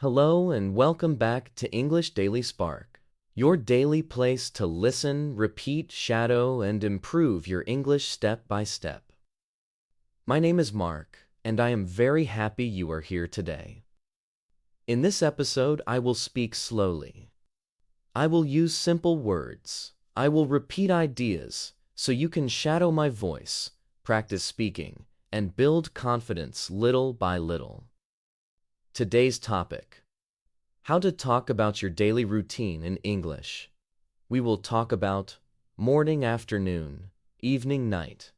Hello and welcome back to English Daily Spark, your daily place to listen, repeat, shadow, and improve your English step by step. My name is Mark, and I am very happy you are here today. In this episode, I will speak slowly. I will use simple words. I will repeat ideas so you can shadow my voice, practice speaking, and build confidence little by little. Today's topic: how to talk about your daily routine in English. We will talk about morning, afternoon, evening, night.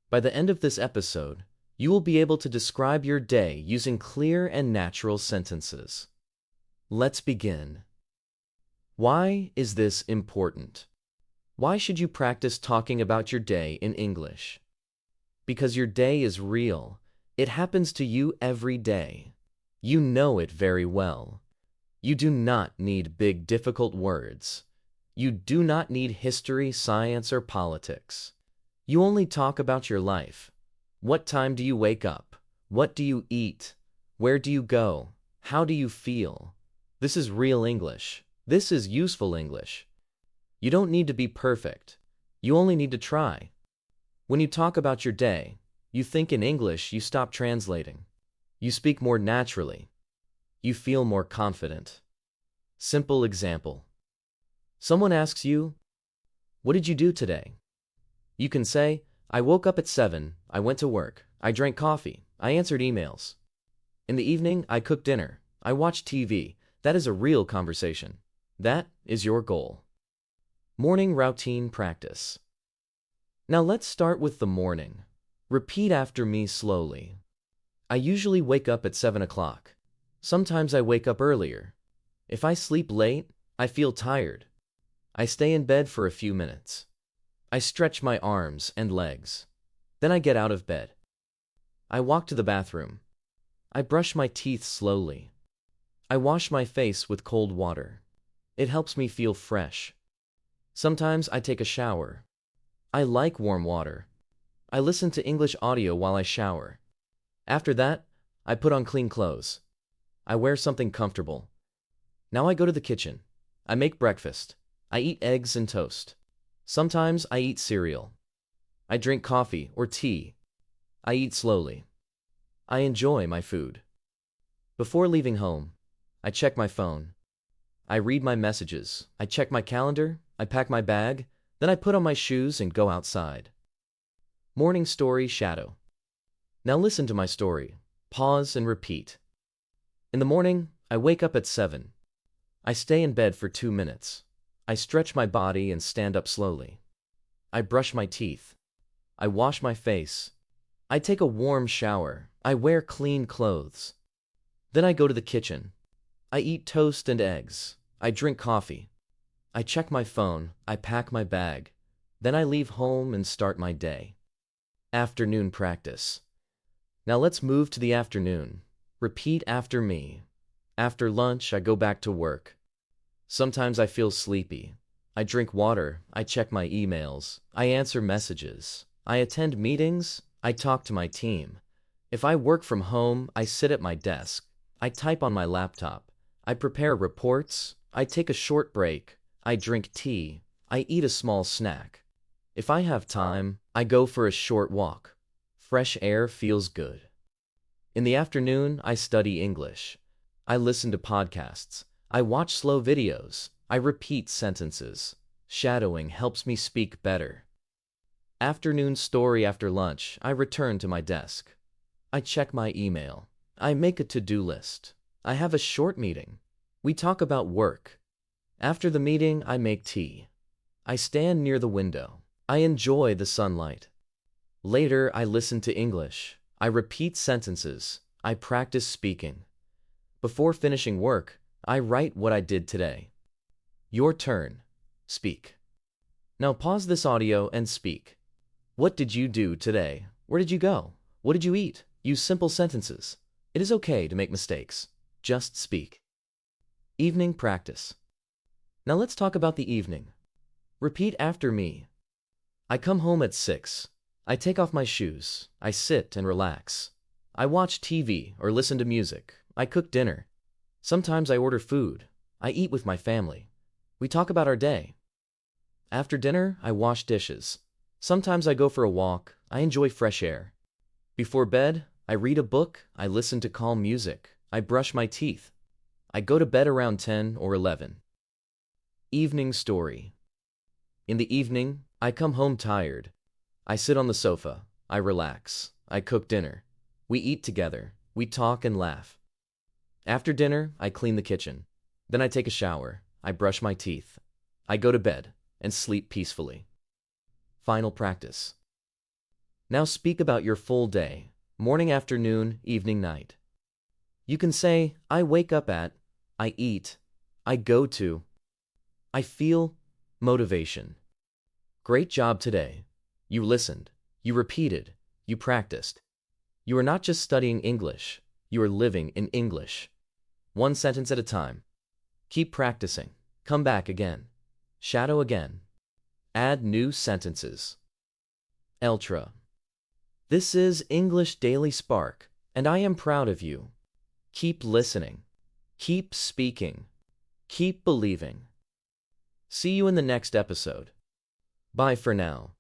By the end of this episode, you will be able to describe your day using clear and natural sentences. Let's begin. Why is this important? Why should you practice talking about your day in English? Because your day is real. It happens to you every day. You know it very well. You do not need big, difficult words. You do not need history, science, or politics. You only talk about your life. What time do you wake up? What do you eat? Where do you go? How do you feel? This is real English. This is useful English. You don't need to be perfect. You only need to try. When you talk about your day, you think in English, you stop translating. You speak more naturally. You feel more confident. Simple example. Someone asks you, "What did you do today?" You can say, "I woke up at 7, I went to work, I drank coffee, I answered emails. In the evening, I cooked dinner, I watched TV." That is a real conversation. That is your goal. Morning routine practice. Now let's start with the morning. Repeat after me slowly. I usually wake up at 7 o'clock. Sometimes I wake up earlier. If I sleep late, I feel tired. I stay in bed for a few minutes. I stretch my arms and legs. Then I get out of bed. I walk to the bathroom. I brush my teeth slowly. I wash my face with cold water. It helps me feel fresh. Sometimes I take a shower. I like warm water. I listen to English audio while I shower. After that, I put on clean clothes. I wear something comfortable. Now I go to the kitchen. I make breakfast. I eat eggs and toast. Sometimes I eat cereal. I drink coffee or tea. I eat slowly. I enjoy my food. Before leaving home, I check my phone. I read my messages. I check my calendar. I pack my bag. Then I put on my shoes and go outside. Morning story shadow. Now listen to my story. Pause and repeat. In the morning, I wake up at 7. I stay in bed for 2 minutes. I stretch my body and stand up slowly. I brush my teeth. I wash my face. I take a warm shower. I wear clean clothes. Then I go to the kitchen. I eat toast and eggs. I drink coffee. I check my phone. I pack my bag. Then I leave home and start my day. Afternoon practice. Now let's move to the afternoon. Repeat after me. After lunch, I go back to work. Sometimes I feel sleepy. I drink water. I check my emails. I answer messages. I attend meetings. I talk to my team. If I work from home, I sit at my desk. I type on my laptop. I prepare reports. I take a short break. I drink tea. I eat a small snack. If I have time, I go for a short walk. Fresh air feels good. In the afternoon, I study English. I listen to podcasts. I watch slow videos. I repeat sentences. Shadowing helps me speak better. Afternoon story after lunch, I return to my desk. I check my email. I make a to-do list. I have a short meeting. We talk about work. After the meeting, I make tea. I stand near the window. I enjoy the sunlight. Later, I listen to English. I repeat sentences. I practice speaking. Before finishing work, I write what I did today. Your turn. Speak. Now pause this audio and speak. What did you do today? Where did you go? What did you eat? Use simple sentences. It is okay to make mistakes. Just speak. Evening practice. Now let's talk about the evening. Repeat after me. I come home at 6. I take off my shoes. I sit and relax. I watch TV or listen to music. I cook dinner. Sometimes I order food. I eat with my family. We talk about our day. After dinner, I wash dishes. Sometimes I go for a walk. I enjoy fresh air. Before bed, I read a book. I listen to calm music. I brush my teeth. I go to bed around 10 or 11. Evening story. In the evening, I come home tired. I sit on the sofa. I relax. I cook dinner. We eat together. We talk and laugh. After dinner, I clean the kitchen. Then I take a shower. I brush my teeth. I go to bed and sleep peacefully. Final practice. Now speak about your full day, morning, afternoon, evening, night. You can say, I wake up at, I eat, I go to, I feel, motivation. Great job today. You listened, you repeated, you practiced. You are not just studying English, you are living in English. One sentence at a time. Keep practicing. Come back again. Shadow again. Add new sentences. Eltra. This is English Daily Spark, and I am proud of you. Keep listening. Keep speaking. Keep believing. See you in the next episode. Bye for now.